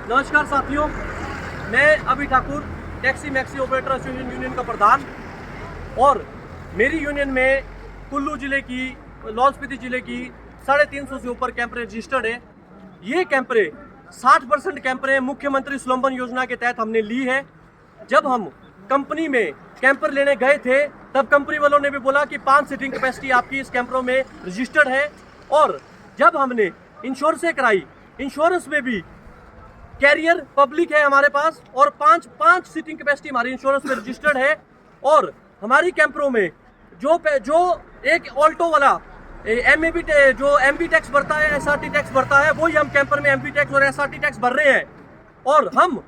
नमस्कार साथियों, मैं अभी Thakur, taxi maxi operator association union का प्रधान। और मेरी यूनियन में कुल्लू जिले की, लाहौल स्पीति जिले की 350 से ऊपर कैंपरें रजिस्टर्ड है। ये कैंपरें 60% कैंपरें मुख्यमंत्री स्वावलंबन योजना के तहत हमने ली है। जब हम कंपनी में कैंपर लेने गए थे तब कंपनी वालों ने भी बोला कि 5 सीटिंग कैपेसिटी आपकी इस कैंपरों में रजिस्टर्ड है। और जब हमने इंश्योरेंस कराई, इंश्योरेंस में भी कैरियर पब्लिक है हमारे पास और पांच सीटिंग कैपेसिटी हमारी इंश्योरेंस में रजिस्टर्ड है। और हमारी कैंपरों में जो एक ऑल्टो वाला एमएबी जो एमबी टैक्स भरता है, एसआरटी टैक्स भरता है, वही हम कैंपर में एमबी टैक्स और एसआरटी टैक्स भर रहे हैं। और हम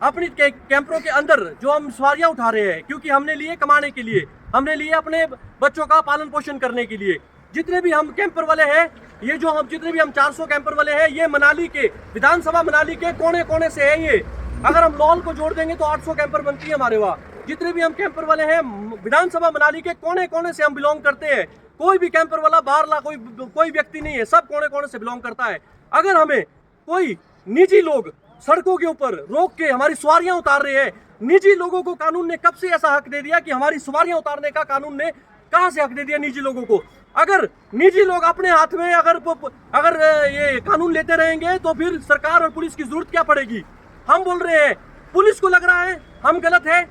अपनी कैंपरों के अंदर जो हम सवारियां उठा रहे हैं, क्योंकि हमने लिए कमाने के लिए, हमने लिए अपने बच्चों का पालन पोषण करने के लिए। जितने भी हम कैंपर वाले हैं, ये जो हम जितने भी हम 400 कैंपर वाले हैं, ये मनाली के विधानसभा मनाली के कोने कोने से है। ये अगर हम लाहौल को जोड़ देंगे तो 800 कैंपर बनती है हमारे वहाँ। जितने भी हम कैंपर वाले हैं, विधानसभा मनाली के कोने कोने से हम बिलोंग करते हैं। कोई भी कैंपर वाला बाहर कोई व्यक्ति नहीं है, सब कोने कोने से बिलोंग करता है। अगर हमें कोई निजी लोग सड़कों के ऊपर रोक के हमारी सवारियां उतार रहे हैं, निजी लोगों को कानून ने कब से ऐसा हक दे दिया कि हमारी सवारियां उतारने का कानून ने कहां से हक दे दिया निजी लोगों को? अगर निजी लोग अपने हाथ में अगर ये कानून लेते रहेंगे तो फिर सरकार और पुलिस की जरूरत क्या पड़ेगी? हम बोल रहे हैं, पुलिस को लग रहा है हम गलत है,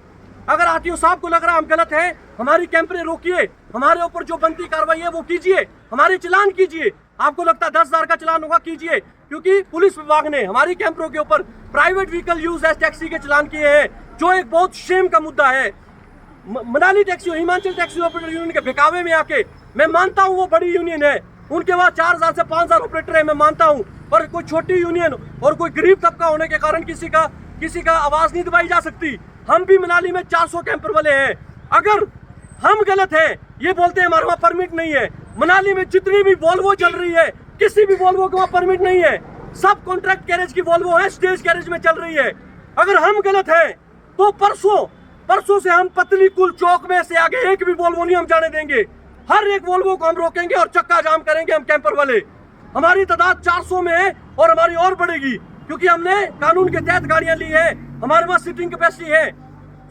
अगर आरटीओ साहब को लग रहा है हम गलत है, हमारी कैंपरें रोकिए, हमारे ऊपर जो बनती कार्रवाई है वो कीजिए, हमारे चलान कीजिए। आपको लगता है 10,000 का चलान होगा, कीजिए, क्योंकि पुलिस विभाग ने हमारी कैंपरों के ऊपर private vehicle use as taxi के चलान किए हैं, जो एक बहुत शेम का मुद्दा है। Manali taxi, Himachal taxi operator union के बहकावे में आके, मैं मानता हूँ वो बड़ी यूनियन है, उनके पास 4,000 से 5,000 ऑपरेटर है, मैं मानता हूँ, पर कोई छोटी यूनियन और कोई गरीब तबका होने के कारण किसी का आवाज नहीं दबाई जा सकती। हम भी मनाली में 400 कैंपर वाले हैं। अगर हम गलत हैं, ये बोलते हैं हमारे वहाँ परमिट नहीं है, मनाली में जितनी भी वॉल्वो चल रही है, किसी भी वॉल्वो के वहाँ परमिट नहीं है, सब कॉन्ट्रैक्ट कैरेज की वॉल्वो है, स्टेज कैरेज में चल रही है। अगर हम गलत हैं तो परसों से हम पतली कुल चौक में से आगे एक भी वॉल्वो नहीं हम जाने देंगे। हर एक वॉल्वो को हम रोकेंगे और चक्का जाम करेंगे हम कैंपर वाले। हमारी तादाद 400 में है और हमारी और बढ़ेगी, क्योंकि हमने कानून के तहत गाड़ियां ली है, हमारे पास सीटिंग कैपेसिटी है।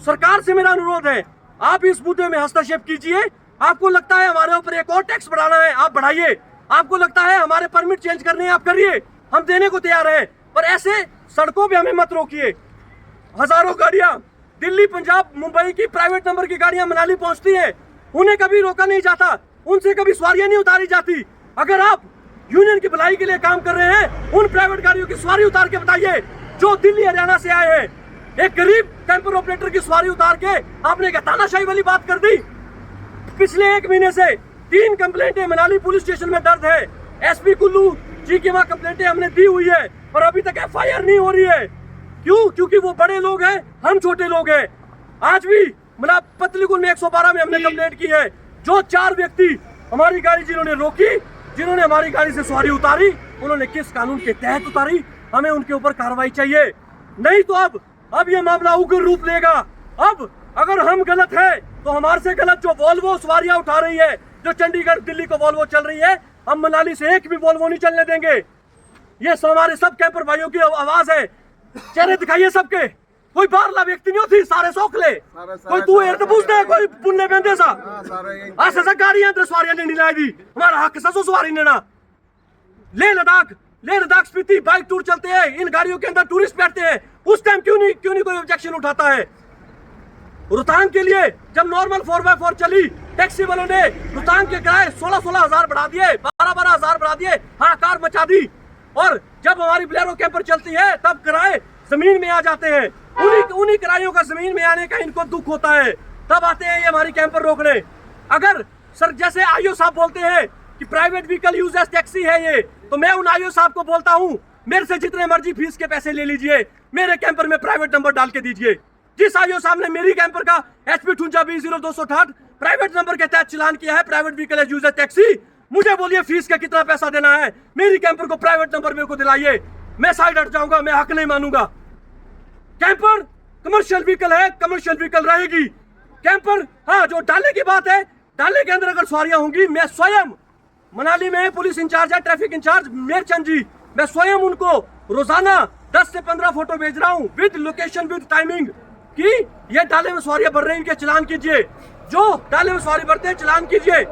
सरकार से मेरा अनुरोध है, आप इस मुद्दे में हस्तक्षेप कीजिए। आपको लगता है हमारे ऊपर एक और टैक्स बढ़ाना है, आप बढ़ाइए। आपको लगता है हमारे परमिट चेंज करने हैं, आप करिए, हम देने को तैयार हैं। पर ऐसे सड़कों पे हमें मत रोकिए। हजारों गाड़ियां दिल्ली, पंजाब, मुंबई की प्राइवेट नंबर की गाड़ियां मनाली पहुंचती हैं, उन्हें कभी रोका नहीं जाता, उनसे कभी सवारियां नहीं उतारी जाती। अगर आप यूनियन की भलाई के लिए काम कर रहे हैं, उन प्राइवेट गाड़ियों की सवारी उतार के बताइए, जो दिल्ली हरियाणा से आए हैं। एक गरीब कैंपर ऑपरेटर की सवारी उतार के आपने क्या तानाशाही वाली बात कर दी? पिछले 1 महीने से 3 कंप्लेंटें मनाली पुलिस स्टेशन में दर्ज है। एसपी कुल्लू जी की वहां कंप्लेंटें हमने दी हुई है, पर अभी तक एफआईआर नहीं हो रही है। क्यों? क्योंकि वो बड़े लोग हैं, हम छोटे लोग हैं। आज भी मतलब पतलीकुल में 112 में हमने कंप्लेंट की है। जो 4 व्यक्ति हमारी गाड़ी जिन्होंने रोकी, जिन्होंने हमारी गाड़ी से सवारी उतारी, उन्होंने किस कानून के तहत उतारी? हमें उनके ऊपर कार्रवाई चाहिए, नहीं तो अब ये मामला उग्र रूप लेगा। अब अगर हम गलत है तो हमारे से गलत जो वॉल्वो सवारियां उठा रही है, जो चंडीगढ़ दिल्ली को वॉल्वो चल रही है, हम मनाली से एक भी वॉल्वो नहीं चलने देंगे। ये हमारे सब कैंपर भाइयों की आवाज है। चेहरे दिखाइए सबके, कोई बाहरला व्यक्ति नहीं होती, सारे सोखले, कोई तू एर तो पूछते है, कोई पुण्य बेंदे सा ऐसा गाड़ियां अंदर सवारियां नहीं लाई दी, हमारा हक ससो सवारी ने ना। ले लद्दाख स्पीति बाइक टूर चलते हैं, इन गाड़ियों के अंदर टूरिस्ट बैठते हैं, उस टाइम क्यों नहीं कोई ऑब्जेक्शन उठाता है? रोहतांग के लिए जब नॉर्मल 4x4 चली, टैक्सी वालों ने रोहतांग के किराए 16,000 बढ़ा दिए, 12,000 बढ़ा दिए, हाहाकार मचा दी। और जब हमारी बोलेरो कैंपर चलती है तब किराए जमीन में आ जाते हैं। उन्हीं किरायों का जमीन में आने का इनको दुख होता है, तब आते हैं ये हमारी कैंपर रोकने। अगर सर जैसे आईओ साहब बोलते हैं कि private vehicle use as taxi है ये, तो मैं उन आईओ साहब को बोलता हूँ, मेरे से जितने मर्जी फीस के पैसे ले लीजिए, मेरे कैंपर में प्राइवेट नंबर डाल के दीजिए। जिस आईओ साहब ने मेरी कैंपर का HP 58 प्राइवेट नंबर के तहत चलान किया है, private vehicle as use as taxi, मुझे बोलिए फीस का कितना पैसा देना है, मेरी कैंपर को प्राइवेट नंबर मेरे को दिलाइए, मैं साइड हट जाऊंगा, मैं हक नहीं मानूंगा। कैंपर कमर्शियल व्हीकल है, कमर्शियल व्हीकल रहेगी। कैंपर हाँ, जो डाले की बात है, डाले के अंदर अगर सवारियां होंगी, मैं स्वयं मनाली में पुलिस इंचार्ज है, ट्रैफिक इंचार्ज मेरचंद जी, मैं स्वयं उनको रोजाना 10 से 15 फोटो भेज रहा हूँ विद लोकेशन विद टाइमिंग कि ये डाले में सवारियां भर रहे हैं, इनके चलान कीजिए। जो डाले में सवारी भरते हैं चलान कीजिए।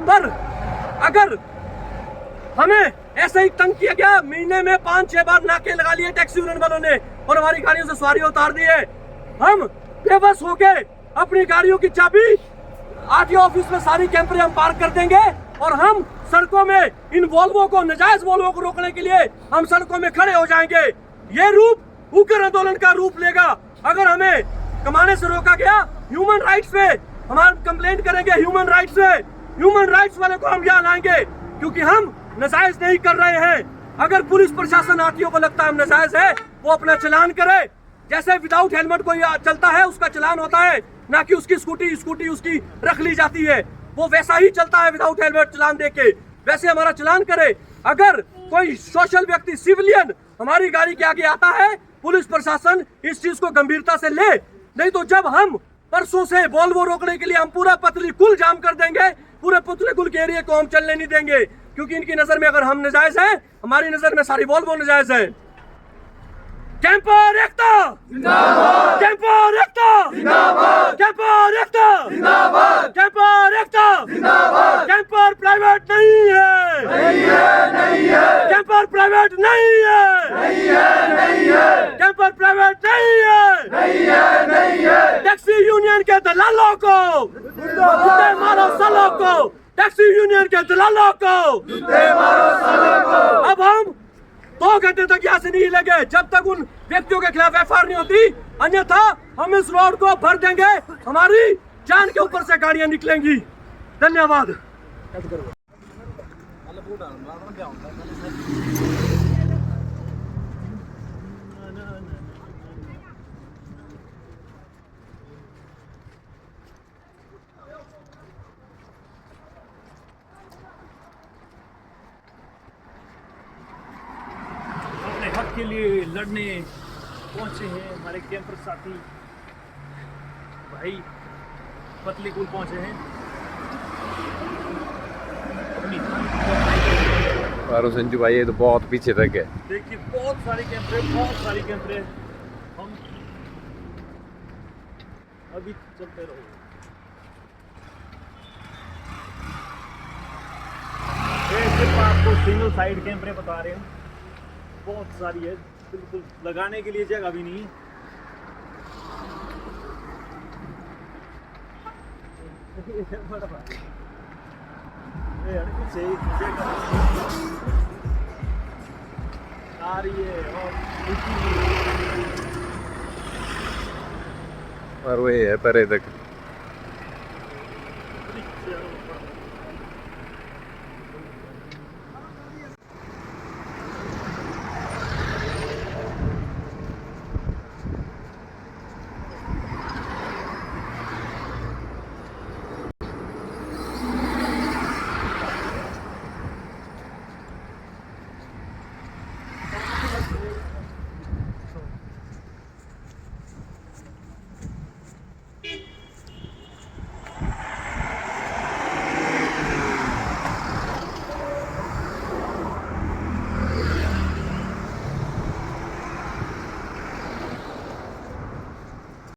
पर अगर हमें ऐसा ही तंग किया गया, महीने में 5-6 बार नाके लगा लिए टैक्सी यूनियन वालों ने और हमारी गाड़ियों से सवारी उतार दी है। हम बेबस हो गए, अपनी गाड़ियों की चाबी आरटीओ ऑफिस में सारी कैंपरें हम पार्क कर देंगे और हम सड़कों में इन वॉल्वो को, नाजायज वॉल्वो को रोकने के लिए हम सड़कों में खड़े हो जाएंगे। ये रूप उग्र आंदोलन का रूप लेगा। अगर हमें कमाने से रोका गया, ह्यूमन राइट्स पे हम कंप्लेंट करेंगे, ह्यूमन राइट्स पे, ह्यूमन राइट्स वाले को हम यहाँ लाएंगे, क्योंकि हम नाजायज नहीं कर रहे हैं। अगर पुलिस प्रशासन आरटीओ को लगता है हम नाजायज है, वो अपना चलान करे। जैसे विदाउट हेलमेट कोई चलता है उसका चलान होता है, ना कि उसकी स्कूटी उसकी रख ली जाती है, वो वैसा ही चलता है विदाउट हेलमेट चलान देके, वैसे हमारा चलान करे। अगर कोई सोशल व्यक्ति, सिविलियन हमारी गाड़ी के आगे आता है, पुलिस प्रशासन इस चीज को गंभीरता से ले। नहीं तो जब हम परसों से वॉल्वो रोकने के लिए हम पूरा पतलीकुल जाम कर देंगे, पूरे पतलीकुल के एरिया को हम चलने नहीं देंगे, क्योंकि इनकी नजर में अगर हम नाजायज हैं, हमारी नजर में सारी वॉल्वो नाजायज है। कैंपर एकता जिंदाबाद, कैंपर एकता जिंदाबाद, कैंपर एकता जिंदाबाद, कैंपर एकता जिंदाबाद। कैंपर प्राइवेट नहीं है, नहीं है, नहीं है। कैंपर प्राइवेट नहीं है, नहीं है, नहीं है। कैंपर प्राइवेट नहीं है, नहीं है, नहीं है। टैक्सी यूनियन के दलालों को जूते मारो सालों को, टैक्सी यूनियन के दलालों को जूते मारो सालों को। अब हम 2 घंटे तक यहाँ से नहीं लगे जब तक उन व्यक्तियों के खिलाफ एफआईआर नहीं होती, अन्यथा हम इस रोड को भर देंगे, हमारी जान के ऊपर से गाड़ियां निकलेंगी। धन्यवाद। हक के लिए लड़ने पहुंचे हैं हमारे कैंपर साथी भाई, पतलीकुल पहुंचे हैं। और संजू भाई ये तो बहुत पीछे तक है। देखिए बहुत सारी कैंपरे हम अभी चलते रहो। सिर्फ आपको सिंगल साइड कैंपरे बता रहे हैं, बहुत सारी है, बिल्कुल लगाने के लिए जगह भी नहीं है। आ रही है और वो है परे तक।